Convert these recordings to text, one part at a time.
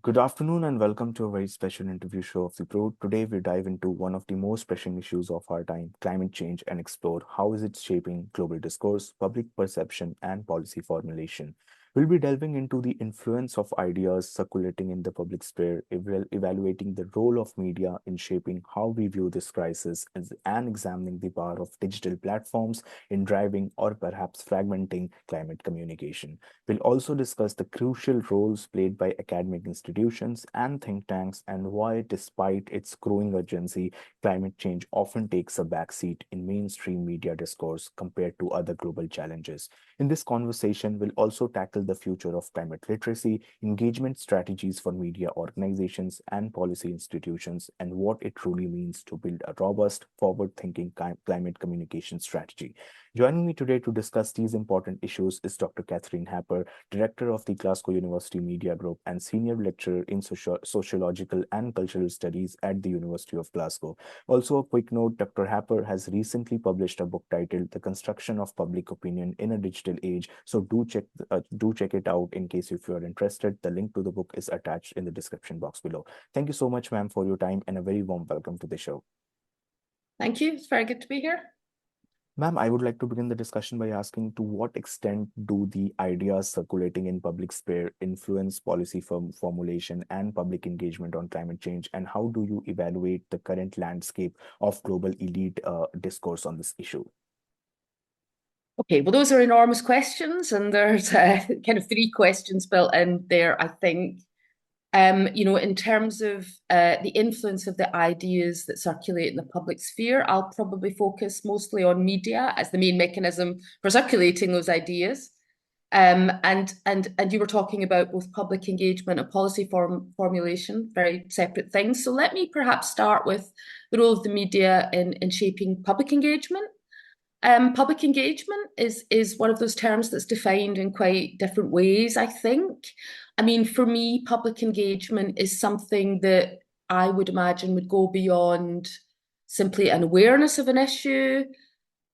Good afternoon and welcome to a very special interview show of the Prode. Today we dive into one of the most pressing issues of our time, climate change, and explore how is it shaping global discourse, public perception, and policy formulation. We'll be delving into the influence of ideas circulating in the public sphere, evaluating the role of media in shaping how we view this crisis, and examining the power of digital platforms in driving or perhaps fragmenting climate communication. We'll also discuss the crucial roles played by academic institutions and think tanks and why, despite its growing urgency, climate change often takes a backseat in mainstream media discourse compared to other global challenges. In this conversation, we'll also tackle the future of climate literacy, engagement strategies for media organizations and policy institutions, and what it truly means to build a robust, forward thinking climate communication strategy. Joining me today to discuss these important issues is Dr. Catherine Happer, Director of the Glasgow University Media Group and Senior Lecturer in Sociological and Cultural Studies at the University of Glasgow. Also, a quick note, Dr. Happer has recently published a book titled The Construction of Public Opinion in a Digital Age, so do check it out in case if you are interested. The link to the book is attached in the description box below. Thank you so much, ma'am, for your time and a very warm welcome to the show. Thank you. It's very good to be here. Ma'am, I would like to begin the discussion by asking to what extent do the ideas circulating in public sphere influence policy formulation and public engagement on climate change, and how do you evaluate the current landscape of global elite discourse on this issue? Okay, well, those are enormous questions, and there's kind of three questions built in there, I think. In terms of the influence of the ideas that circulate in the public sphere, I'll probably focus mostly on media as the main mechanism for circulating those ideas. And you were talking about both public engagement and policy formulation, very separate things. So let me perhaps start with the role of the media in shaping public engagement. Public engagement is one of those terms that's defined in quite different ways, I think. I mean, for me, public engagement is something that I would imagine would go beyond simply an awareness of an issue,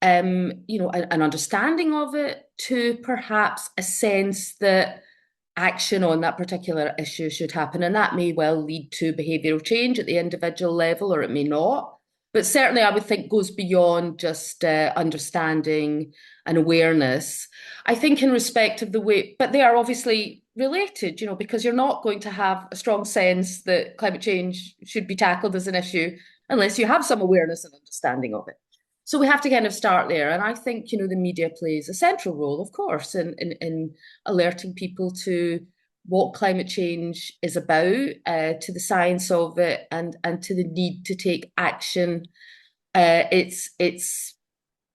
an understanding of it, to perhaps a sense that action on that particular issue should happen. And that may well lead to behavioural change at the individual level, or it may not. But certainly, I would think goes beyond just understanding and awareness. I think in respect of the way, but they are obviously related, because you're not going to have a strong sense that climate change should be tackled as an issue unless you have some awareness and understanding of it. So we have to kind of start there. And I think, the media plays a central role, of course, in alerting people to what climate change is about, to the science of it, and to the need to take action. It's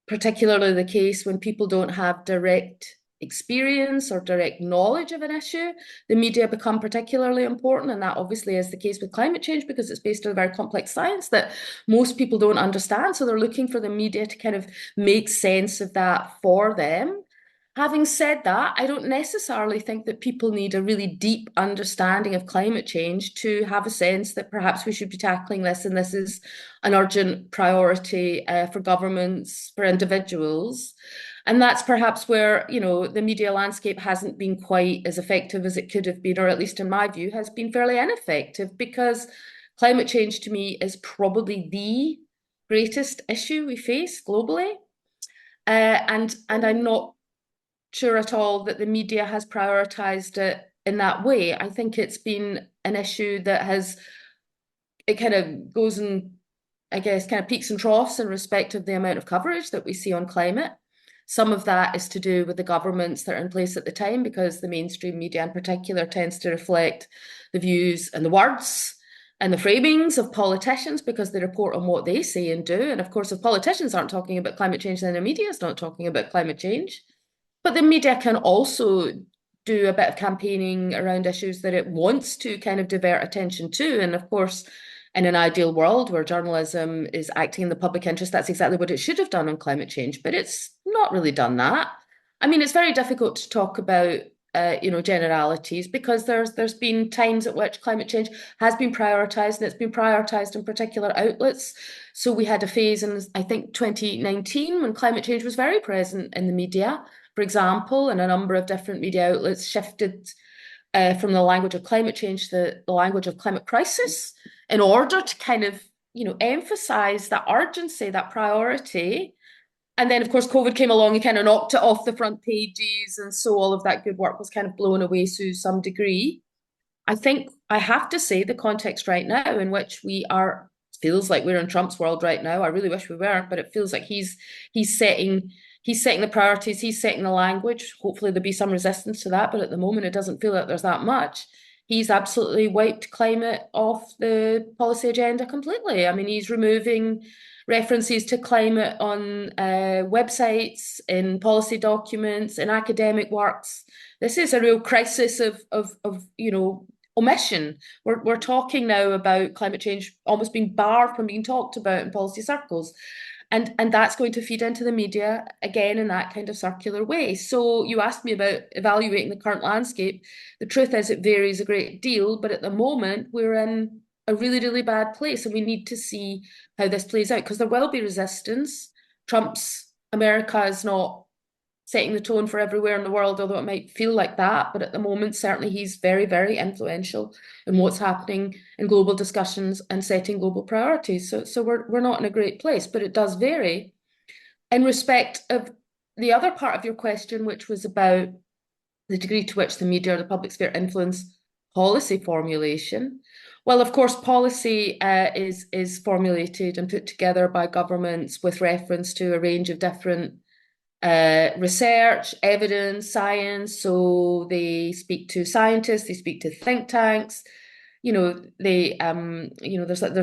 particularly the case when people don't have direct experience or direct knowledge of an issue. The media become particularly important, and that obviously is the case with climate change because it's based on a very complex science that most people don't understand. So they're looking for the media to kind of make sense of that for them. Having said that, I don't necessarily think that people need a really deep understanding of climate change to have a sense that perhaps we should be tackling this, and this is an urgent priority for governments, for individuals. And that's perhaps where, the media landscape hasn't been quite as effective as it could have been, or at least in my view, has been fairly ineffective, because climate change to me is probably the greatest issue we face globally. And I'm not sure at all that the media has prioritized it in that way. I think it's been an issue that it kind of goes in, I guess, kind of peaks and troughs in respect of the amount of coverage that we see on climate. Some of that is to do with the governments that are in place at the time, because the mainstream media in particular tends to reflect the views and the words and the framings of politicians, because they report on what they say and do. And of course, if politicians aren't talking about climate change, then the media is not talking about climate change. But the media can also do a bit of campaigning around issues that it wants to kind of divert attention to. And of course, in an ideal world where journalism is acting in the public interest, that's exactly what it should have done on climate change. But it's not really done that. I mean, it's very difficult to talk about generalities, because there's been times at which climate change has been prioritized, and it's been prioritized in particular outlets. So we had a phase in, I think, 2019 when climate change was very present in the media, for example, and a number of different media outlets shifted from the language of climate change to the language of climate crisis in order to kind of, emphasize that urgency, that priority. And then, of course, COVID came along and kind of knocked it off the front pages. And so all of that good work was kind of blown away to some degree. I think I have to say the context right now in which we are feels like we're in Trump's world right now. I really wish we weren't, but it feels like he's setting he's setting the priorities, he's setting the language. Hopefully there'll be some resistance to that, but at the moment it doesn't feel like there's that much. He's absolutely wiped climate off the policy agenda completely. I mean, he's removing references to climate on websites, in policy documents, in academic works. This is a real crisis of omission. We're talking now about climate change almost being barred from being talked about in policy circles. And that's going to feed into the media again in that kind of circular way. So you asked me about evaluating the current landscape. The truth is it varies a great deal, but at the moment we're in a really, really bad place, and we need to see how this plays out because there will be resistance. Trump's America is not setting the tone for everywhere in the world, although it might feel like that. But at the moment, certainly he's very, very influential in what's happening in global discussions and setting global priorities. So we're not in a great place, but it does vary. In respect of the other part of your question, which was about the degree to which the media or the public sphere influence policy formulation. Well, of course, policy is formulated and put together by governments with reference to a range of different research, evidence, science. So they speak to scientists, they speak to think tanks. There's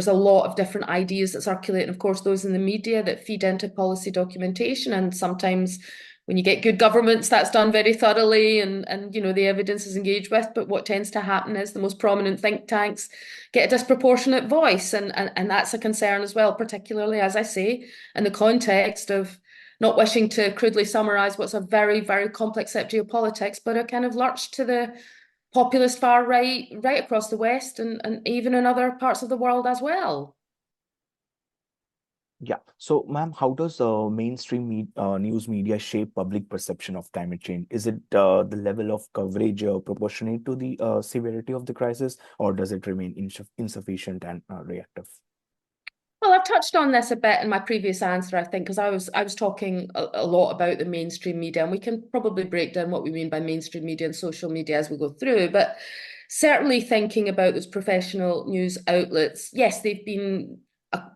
a lot of different ideas that circulate, and of course, those in the media that feed into policy documentation. And sometimes, when you get good governments, that's done very thoroughly, and the evidence is engaged with. But what tends to happen is the most prominent think tanks get a disproportionate voice, and that's a concern as well, particularly, as I say, in the context of not wishing to crudely summarize what's a very, very complex set of geopolitics, but a kind of lurch to the populist far right, right across the West and even in other parts of the world as well. Yeah. So, ma'am, how does mainstream news media shape public perception of climate change? Is it the level of coverage proportionate to the severity of the crisis, or does it remain insufficient and reactive? Well, I've touched on this a bit in my previous answer, I think, because I was talking a lot about the mainstream media, and we can probably break down what we mean by mainstream media and social media as we go through. But certainly thinking about those professional news outlets, yes, they've been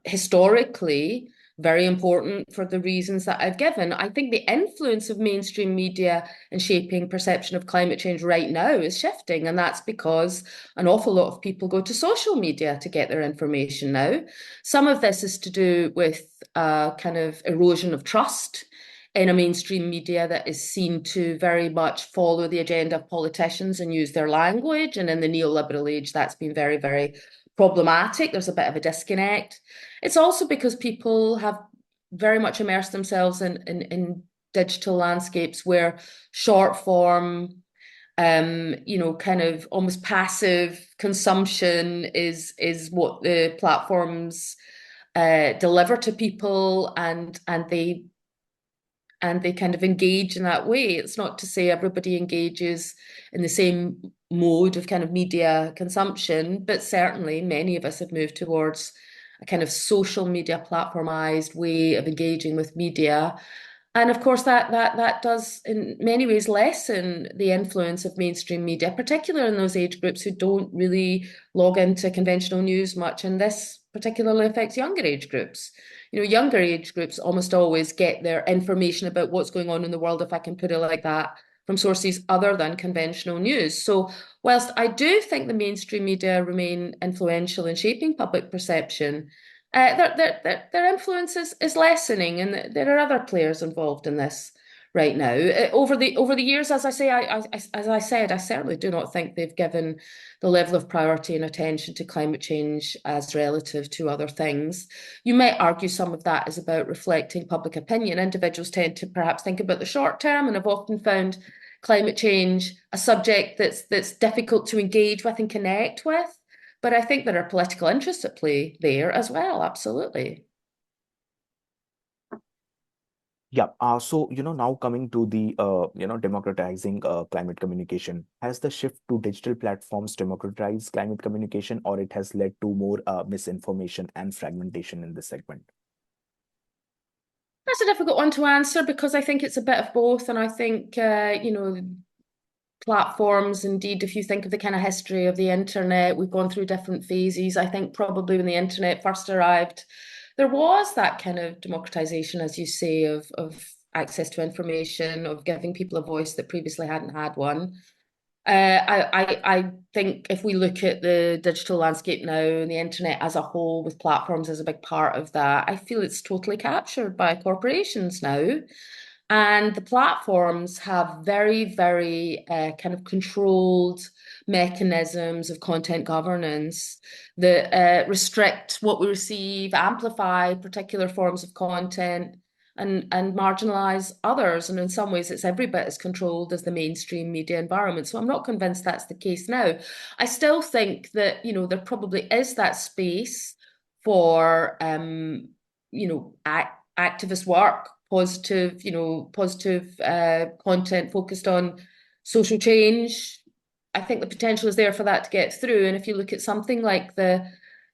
historically very important for the reasons that I've given. I think the influence of mainstream media in shaping perception of climate change right now is shifting, and that's because an awful lot of people go to social media to get their information now. Some of this is to do with kind of erosion of trust in a mainstream media that is seen to very much follow the agenda of politicians and use their language. And in the neoliberal age, that's been very, very problematic. There's a bit of a disconnect. It's also because people have very much immersed themselves in digital landscapes where short form, kind of almost passive consumption is what the platforms deliver to people, and they kind of engage in that way. It's not to say everybody engages in the same mode of kind of media consumption, but certainly many of us have moved towards a kind of social media platformized way of engaging with media. And of course, that does in many ways lessen the influence of mainstream media, particularly in those age groups who don't really log into conventional news much. And this particularly affects younger age groups. Younger age groups almost always get their information about what's going on in the world, if I can put it like that, from sources other than conventional news. So whilst I do think the mainstream media remain influential in shaping public perception, their influence is lessening, and there are other players involved in this right now. Over the years, as I say, as I said, I certainly do not think they've given the level of priority and attention to climate change as relative to other things. You might argue some of that is about reflecting public opinion. Individuals tend to perhaps think about the short term, and have often found climate change a subject that's difficult to engage with and connect with. But I think there are political interests at play there as well, absolutely. Yeah. Now coming to the, democratizing climate communication, has the shift to digital platforms democratized climate communication, or it has led to more misinformation and fragmentation in this segment? That's a difficult one to answer because I think it's a bit of both. And I think, platforms, indeed, if you think of the kind of history of the internet, we've gone through different phases. I think probably when the internet first arrived, there was that kind of democratization, as you say, of access to information, of giving people a voice that previously hadn't had one. I think if we look at the digital landscape now and the internet as a whole, with platforms as a big part of that, I feel it's totally captured by corporations now. And the platforms have very, very kind of controlled mechanisms of content governance that restrict what we receive, amplify particular forms of content, and marginalize others. And in some ways, it's every bit as controlled as the mainstream media environment. So I'm not convinced that's the case now. I still think that, there probably is that space for, activist work, positive content focused on social change. I think the potential is there for that to get through. And if you look at something like the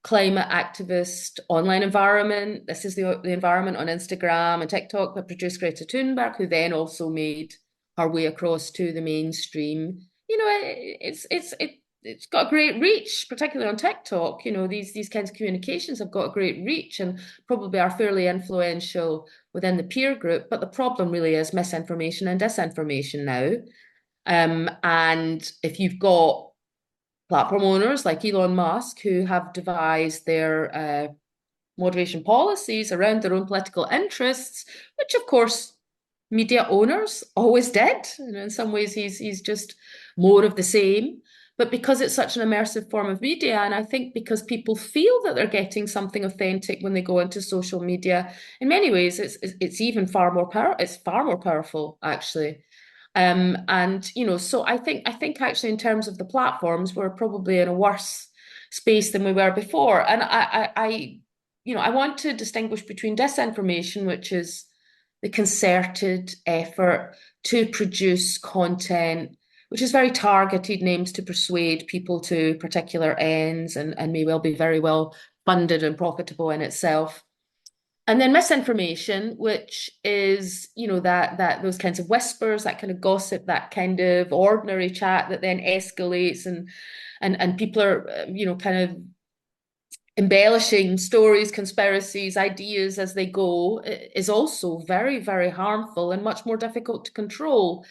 climate activist online environment, this is the environment on Instagram and TikTok that produced Greta Thunberg, who then also made her way across to the mainstream. It's got a great reach, particularly on TikTok. These kinds of communications have got a great reach and probably are fairly influential within the peer group. But the problem really is misinformation and disinformation now. And if you've got platform owners like Elon Musk who have devised their moderation policies around their own political interests, which of course media owners always did. In some ways, he's just more of the same. But because it's such an immersive form of media, and I think because people feel that they're getting something authentic when they go into social media, in many ways, it's even far more It's far more powerful, actually. And so I think actually in terms of the platforms, we're probably in a worse space than we were before. And I want to distinguish between disinformation, which is the concerted effort to produce content which is very targeted and aims to persuade people to particular ends, and may well be very well funded and profitable in itself. And then misinformation, which is, that those kinds of whispers, that kind of gossip, that kind of ordinary chat that then escalates, and people are, kind of embellishing stories, conspiracies, ideas as they go, is also very, very harmful and much more difficult to control.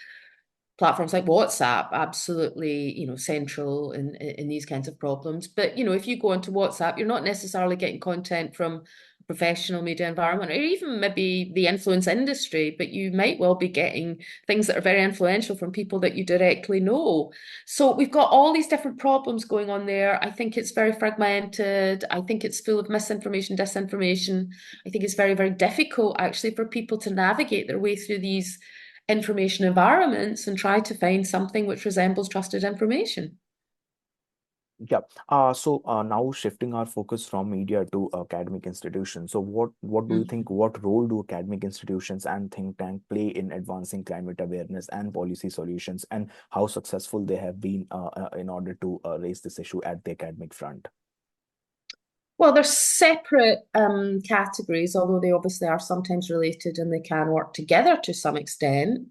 Platforms like WhatsApp, absolutely, central in these kinds of problems. But if you go onto WhatsApp, you're not necessarily getting content from a professional media environment or even maybe the influence industry, but you might well be getting things that are very influential from people that you directly know. So we've got all these different problems going on there. I think it's very fragmented. I think it's full of misinformation, disinformation. I think it's very, very difficult actually for people to navigate their way through these information environments and try to find something which resembles trusted information. Yeah. Now shifting our focus from media to academic institutions. So what do you Mm. think? What role do academic institutions and think tank play in advancing climate awareness and policy solutions, and how successful they have been in order to raise this issue at the academic front? Well, they're separate categories, although they obviously are sometimes related and they can work together to some extent.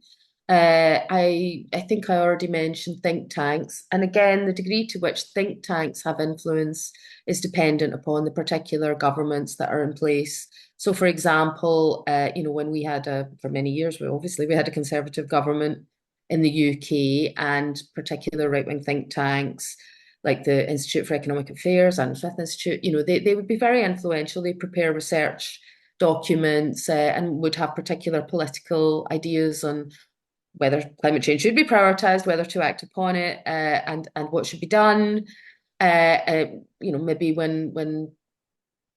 I think I already mentioned think tanks, and again, the degree to which think tanks have influence is dependent upon the particular governments that are in place. So, for example, when we had for many years, we had a conservative government in the UK, and particular right-wing think tanks like the Institute for Economic Affairs and Smith Institute, they would be very influential. They prepare research documents and would have particular political ideas on whether climate change should be prioritised, whether to act upon it, and what should be done. Maybe when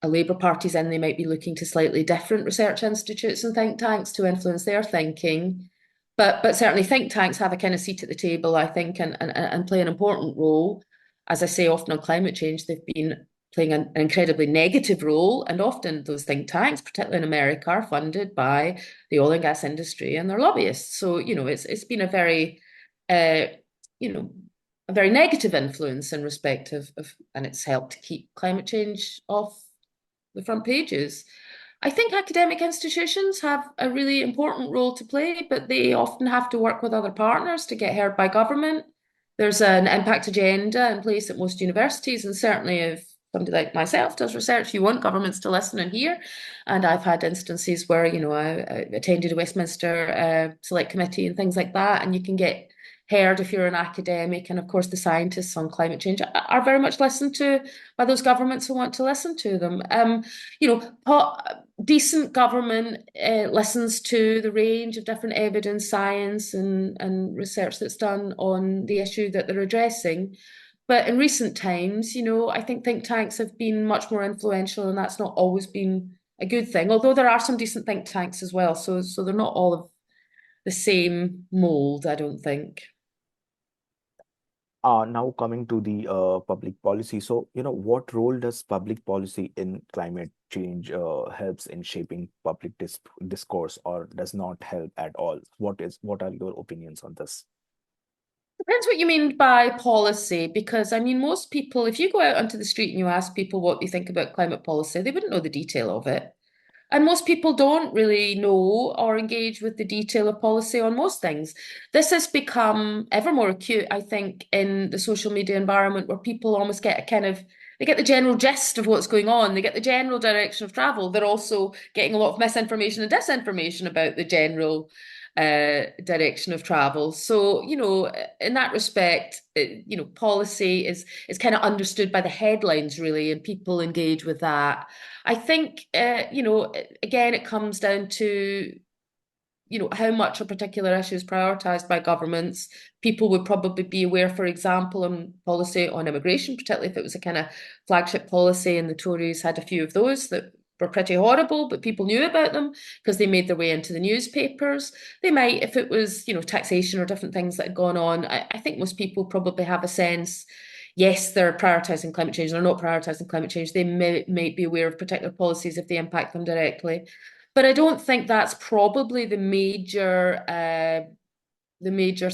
a Labour Party's in, they might be looking to slightly different research institutes and think tanks to influence their thinking. But certainly think tanks have a kind of seat at the table, I think, and play an important role. As I say, often on climate change, they've been playing an incredibly negative role. And often those think tanks, particularly in America, are funded by the oil and gas industry and their lobbyists. So, it's been a very, uh, you know, a very negative influence in respect of, and it's helped to keep climate change off the front pages. I think academic institutions have a really important role to play, but they often have to work with other partners to get heard by government. There's an impact agenda in place at most universities, and certainly if somebody like myself does research, you want governments to listen and hear. And I've had instances where, I attended a Westminster Select Committee and things like that, and you can get heard if you're an academic. And of course, the scientists on climate change are very much listened to by those governments who want to listen to them. Decent government listens to the range of different evidence, science, and research that's done on the issue that they're addressing. But in recent times, I think think tanks have been much more influential, and that's not always been a good thing. Although there are some decent think tanks as well, so they're not all of the same mold, I don't think. Now coming to the public policy. So, what role does public policy in climate change helps in shaping public discourse or does not help at all? What are your opinions on this? Depends what you mean by policy, because I mean, most people, if you go out onto the street and you ask people what they think about climate policy, they wouldn't know the detail of it. And most people don't really know or engage with the detail of policy on most things. This has become ever more acute, I think, in the social media environment where people almost get they get the general gist of what's going on. They get the general direction of travel. They're also getting a lot of misinformation and disinformation about the general direction of travel. So, in that respect, policy is kind of understood by the headlines, really, and people engage with that. I think, again, it comes down to, how much a particular issue is prioritised by governments. People would probably be aware, for example, on policy on immigration, particularly if it was a kind of flagship policy, and the Tories had a few of those that were pretty horrible, but people knew about them because they made their way into the newspapers. They might, if it was, taxation or different things that had gone on, I think most people probably have a sense. Yes, they're prioritising climate change. They're not prioritising climate change. They might be aware of particular policies if they impact them directly. But I don't think that's probably the major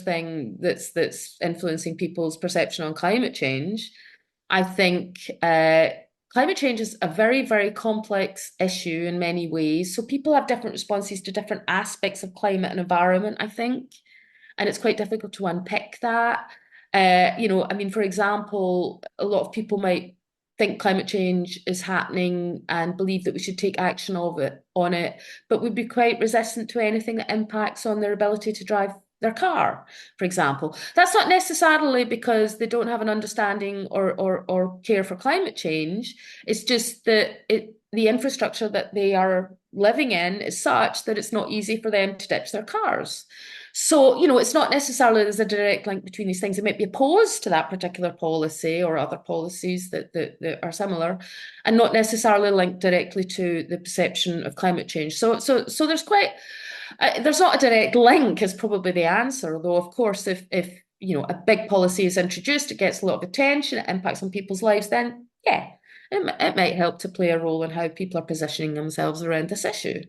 thing that's influencing people's perception on climate change. I think climate change is a very, very complex issue in many ways. So people have different responses to different aspects of climate and environment, I think. And it's quite difficult to unpick that. I mean, for example, a lot of people might think climate change is happening and believe that we should take action on it, but would be quite resistant to anything that impacts on their ability to drive their car, for example. That's not necessarily because they don't have an understanding or care for climate change. It's just that the infrastructure that they are living in is such that it's not easy for them to ditch their cars. So, it's not necessarily there's a direct link between these things. It might be opposed to that particular policy or other policies that are similar, and not necessarily linked directly to the perception of climate change. So there's not a direct link is probably the answer. Although, of course, if a big policy is introduced, it gets a lot of attention, it impacts on people's lives, then yeah, it might help to play a role in how people are positioning themselves around this issue.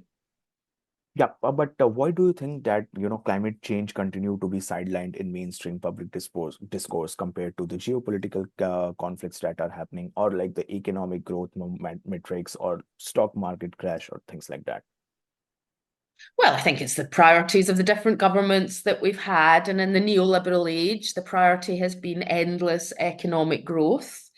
Yeah, but why do you think that climate change continue to be sidelined in mainstream public discourse compared to the geopolitical conflicts that are happening, or like the economic growth metrics, or stock market crash, or things like that? Well, I think it's the priorities of the different governments that we've had. And in the neoliberal age, the priority has been endless economic growth.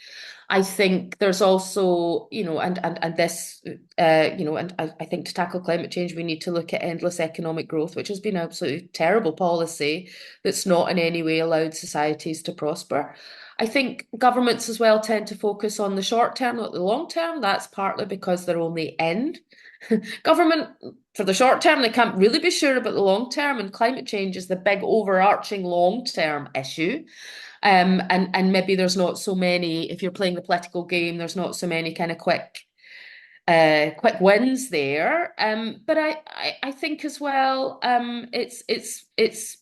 I think there's also, and this, and I think to tackle climate change, we need to look at endless economic growth, which has been an absolutely terrible policy that's not in any way allowed societies to prosper. I think governments as well tend to focus on the short term, not the long term. That's partly because they're only in government for the short term. They can't really be sure about the long term, and climate change is the big overarching long term issue. And maybe there's not so many, if you're playing the political game, there's not so many kind of quick wins there. But I think as well, it's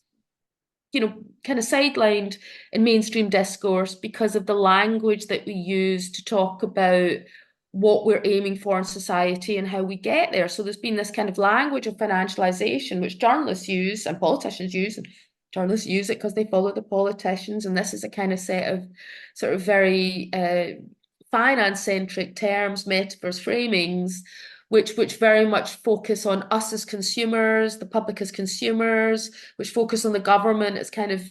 kind of sidelined in mainstream discourse because of the language that we use to talk about what we're aiming for in society and how we get there. So there's been this kind of language of financialization, which journalists use and politicians use, and journalists use it because they follow the politicians. And this is a kind of set of sort of very finance-centric terms, metaphors, framings, which very much focus on us as consumers, the public as consumers, which focus on the government as kind of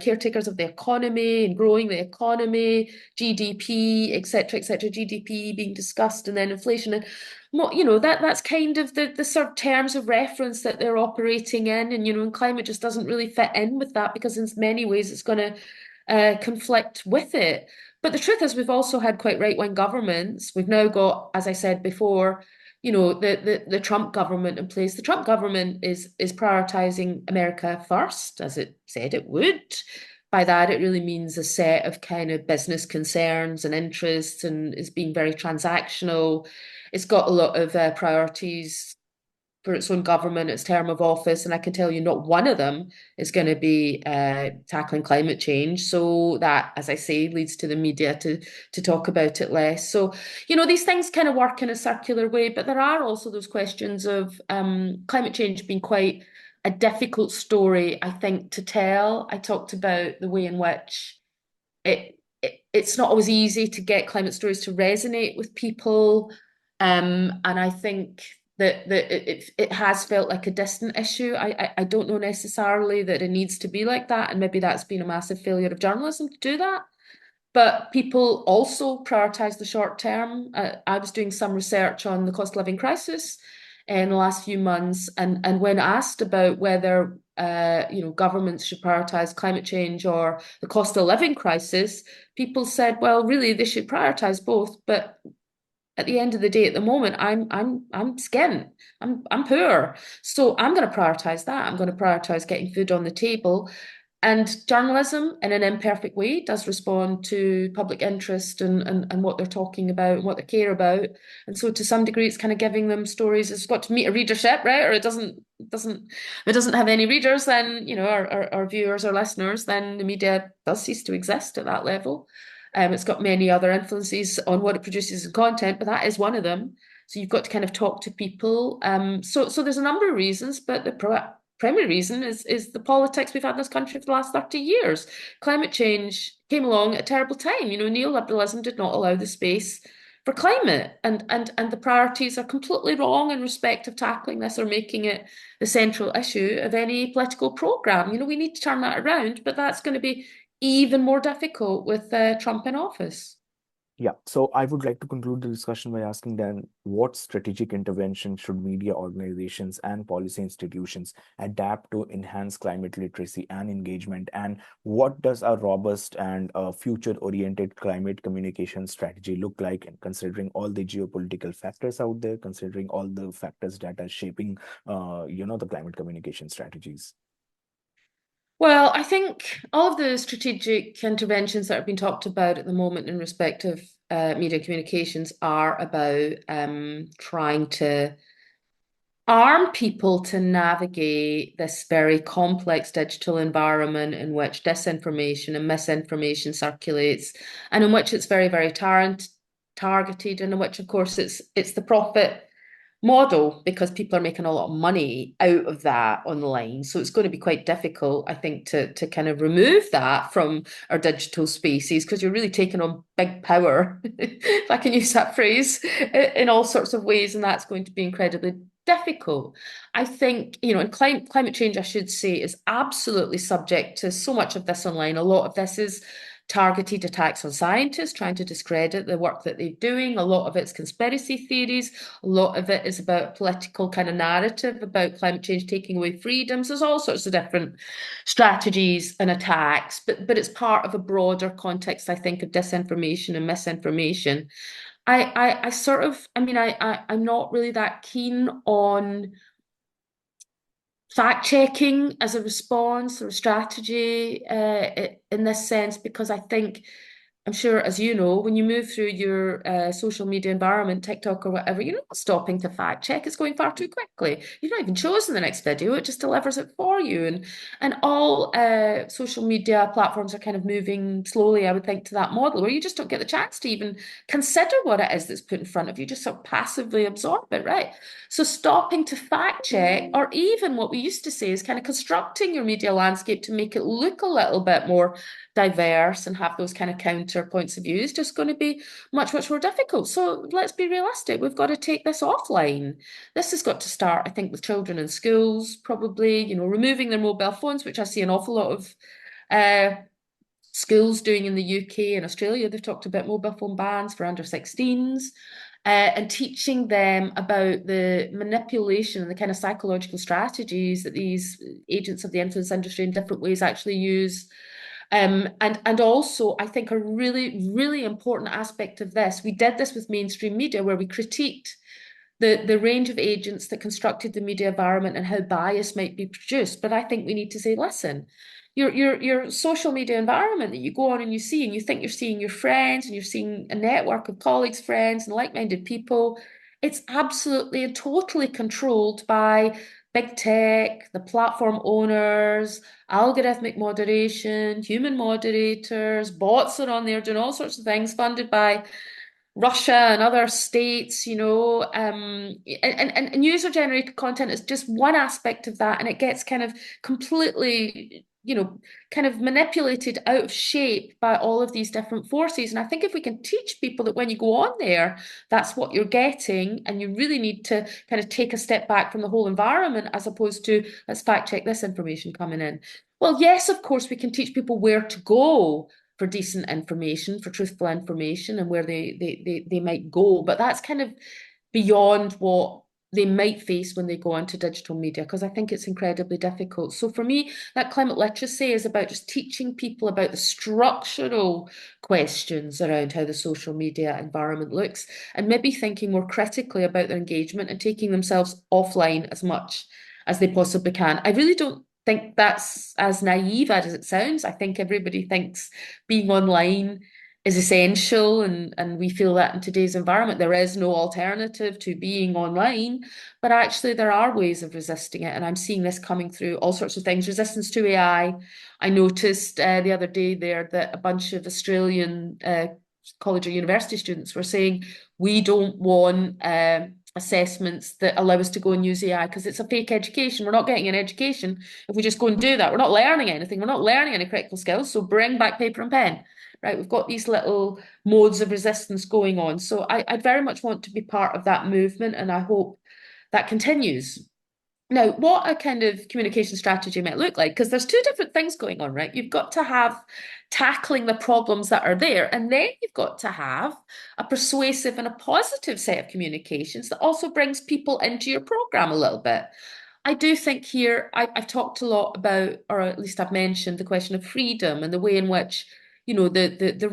caretakers of the economy and growing the economy, GDP, etc., etc., GDP being discussed, and then inflation. And that's kind of the sort of terms of reference that they're operating in. And climate just doesn't really fit in with that because in many ways it's going to conflict with it. But the truth is, we've also had quite right-wing governments. We've now got, as I said before, the Trump government in place. The Trump government is prioritizing America first, as it said it would. By that, it really means a set of kind of business concerns and interests, and is being very transactional. It's got a lot of priorities for its own government, its term of office, and I can tell you not one of them is going to be tackling climate change. So that, as I say, leads to the media to talk about it less. So, these things kind of work in a circular way, but there are also those questions of climate change being quite a difficult story, I think, to tell. I talked about the way in which it's not always easy to get climate stories to resonate with people. And I think that it has felt like a distant issue. I don't know necessarily that it needs to be like that, and maybe that's been a massive failure of journalism to do that. But people also prioritize the short term. I was doing some research on the cost of living crisis in the last few months, and when asked about whether governments should prioritize climate change or the cost of living crisis, people said, well, really, they should prioritize both. But at the end of the day, at the moment, I'm skint. I'm poor. So I'm going to prioritize that. I'm going to prioritize getting food on the table. And journalism, in an imperfect way, does respond to public interest and what they're talking about and what they care about. And so, to some degree, it's kind of giving them stories. It's got to meet a readership, right? Or it doesn't have any readers. Then our viewers or listeners. Then the media does cease to exist at that level. It's got many other influences on what it produces in content, but that is one of them. So you've got to kind of talk to people. So there's a number of reasons, but the primary reason is the politics we've had in this country for the last 30 years. Climate change came along at a terrible time. Neoliberalism did not allow the space for climate, and the priorities are completely wrong in respect of tackling this or making it the central issue of any political program. We need to turn that around, but that's going to be even more difficult with Trump in office. Yeah, so I would like to conclude the discussion by asking then, what strategic intervention should media organizations and policy institutions adapt to enhance climate literacy and engagement? And what does a robust and future-oriented climate communication strategy look like, and considering all the geopolitical factors out there, considering all the factors that are shaping, the climate communication strategies? Well, I think all of the strategic interventions that have been talked about at the moment in respect of media communications are about trying to arm people to navigate this very complex digital environment in which disinformation and misinformation circulates, and in which it's very, very targeted, and in which, of course, it's the profit model because people are making a lot of money out of that online. So it's going to be quite difficult, I think, to kind of remove that from our digital spaces because you're really taking on big power, if I can use that phrase, in all sorts of ways, and that's going to be incredibly difficult. I think, and climate change, I should say, is absolutely subject to so much of this online. A lot of this is targeted attacks on scientists, trying to discredit the work that they're doing. A lot of it's conspiracy theories. A lot of it is about political kind of narrative about climate change taking away freedoms. There's all sorts of different strategies and attacks, but it's part of a broader context, I think, of disinformation and misinformation. I sort of, I'm not really that keen on fact checking as a response or a strategy in this sense, because I think I'm sure, as you know, when you move through your social media environment, TikTok or whatever, you're not stopping to fact check. It's going far too quickly. You've not even chosen the next video; it just delivers it for you. And all social media platforms are kind of moving slowly, I would think, to that model where you just don't get the chance to even consider what it is that's put in front of you. Just sort of passively absorb it, right? So stopping to fact check, or even what we used to say is kind of constructing your media landscape to make it look a little bit more diverse and have those kind of counter points of view is just going to be much, much more difficult. So let's be realistic. We've got to take this offline. This has got to start, I think, with children in schools, probably, removing their mobile phones, which I see an awful lot of uh, schools doing in the UK and Australia. They've talked about mobile phone bans for under 16s. And teaching them about the manipulation and the kind of psychological strategies that these agents of the influence industry in different ways actually use. And also, I think a really, really important aspect of this, we did this with mainstream media where we critiqued the range of agents that constructed the media environment and how bias might be produced. But I think we need to say, listen, your social media environment that you go on and you see, and you think you're seeing your friends and you're seeing a network of colleagues, friends, and like-minded people, it's absolutely and totally controlled by big tech, the platform owners, algorithmic moderation, human moderators, bots are on there doing all sorts of things funded by Russia and other states, and user-generated content is just one aspect of that, and it gets kind of completely, kind of manipulated out of shape by all of these different forces. And I think if we can teach people that when you go on there, that's what you're getting, and you really need to kind of take a step back from the whole environment as opposed to let's fact check this information coming in. Well, yes, of course, we can teach people where to go for decent information, for truthful information, and where they might go. But that's kind of beyond what they might face when they go onto digital media, because I think it's incredibly difficult. So for me, that climate literacy is about just teaching people about the structural questions around how the social media environment looks, and maybe thinking more critically about their engagement and taking themselves offline as much as they possibly can. I really don't think that's as naive as it sounds. I think everybody thinks being online is essential, and we feel that in today's environment there is no alternative to being online, but actually there are ways of resisting it, and I'm seeing this coming through all sorts of things. Resistance to AI. I noticed the other day there that a bunch of Australian college or university students were saying we don't want assessments that allow us to go and use AI because it's a fake education. We're not getting an education if we just go and do that. We're not learning anything. We're not learning any critical skills. So bring back paper and pen. Right, we've got these little modes of resistance going on. So I very much want to be part of that movement, and I hope that continues. Now, what a kind of communication strategy might look like, because there's two different things going on, right? You've got to have tackling the problems that are there, and then you've got to have a persuasive and a positive set of communications that also brings people into your program a little bit. I do think here I've talked a lot about, or at least I've mentioned the question of freedom and the way in which, the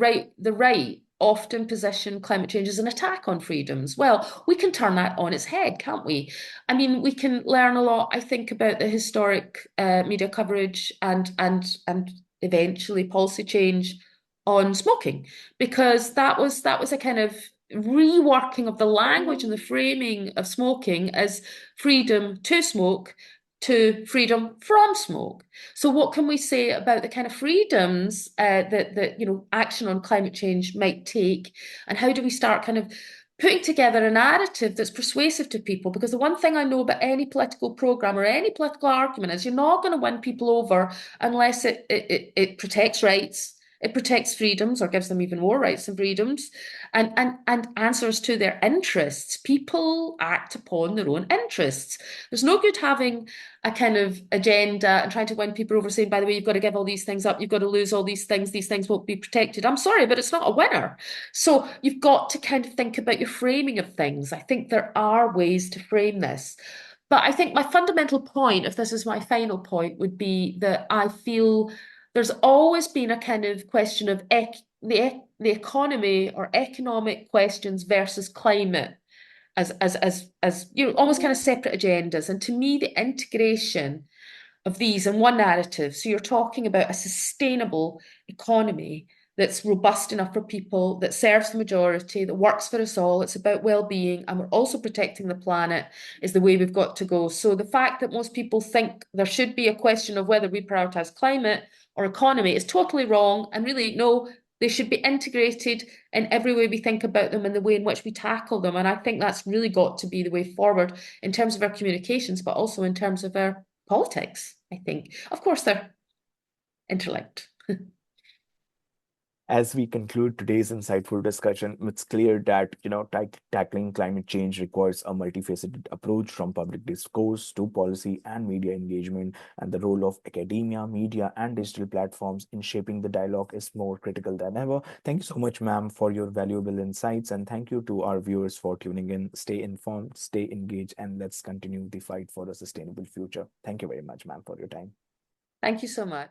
right often position climate change as an attack on freedoms. Well, we can turn that on its head, can't we? I mean, we can learn a lot, I think, about the historic media coverage and eventually policy change on smoking, because that was a kind of reworking of the language and the framing of smoking as freedom to smoke to freedom from smoke. So what can we say about the kind of freedoms that action on climate change might take, and how do we start kind of putting together a narrative that's persuasive to people? Because the one thing I know about any political program or any political argument is you're not going to win people over unless it protects rights, it protects freedoms or gives them even more rights and freedoms, and answers to their interests. People act upon their own interests. There's no good having a kind of agenda and trying to win people over, saying, by the way, you've got to give all these things up, you've got to lose all these things won't be protected. I'm sorry, but it's not a winner. So you've got to kind of think about your framing of things. I think there are ways to frame this. But I think my fundamental point, if this is my final point, would be that I feel there's always been a kind of question of the economy or economic questions versus climate as almost kind of separate agendas. And to me, the integration of these in one narrative, so you're talking about a sustainable economy that's robust enough for people, that serves the majority, that works for us all. It's about well-being, and we're also protecting the planet is the way we've got to go. So the fact that most people think there should be a question of whether we prioritize climate or economy is totally wrong. And really, no, they should be integrated in every way we think about them and the way in which we tackle them. And I think that's really got to be the way forward in terms of our communications, but also in terms of our politics, I think. Of course, they're interlinked. As we conclude today's insightful discussion, it's clear that tackling climate change requires a multifaceted approach from public discourse to policy and media engagement, and the role of academia, media, and digital platforms in shaping the dialogue is more critical than ever. Thank you so much, ma'am, for your valuable insights, and thank you to our viewers for tuning in. Stay informed, stay engaged, and let's continue the fight for a sustainable future. Thank you very much, ma'am, for your time. Thank you so much.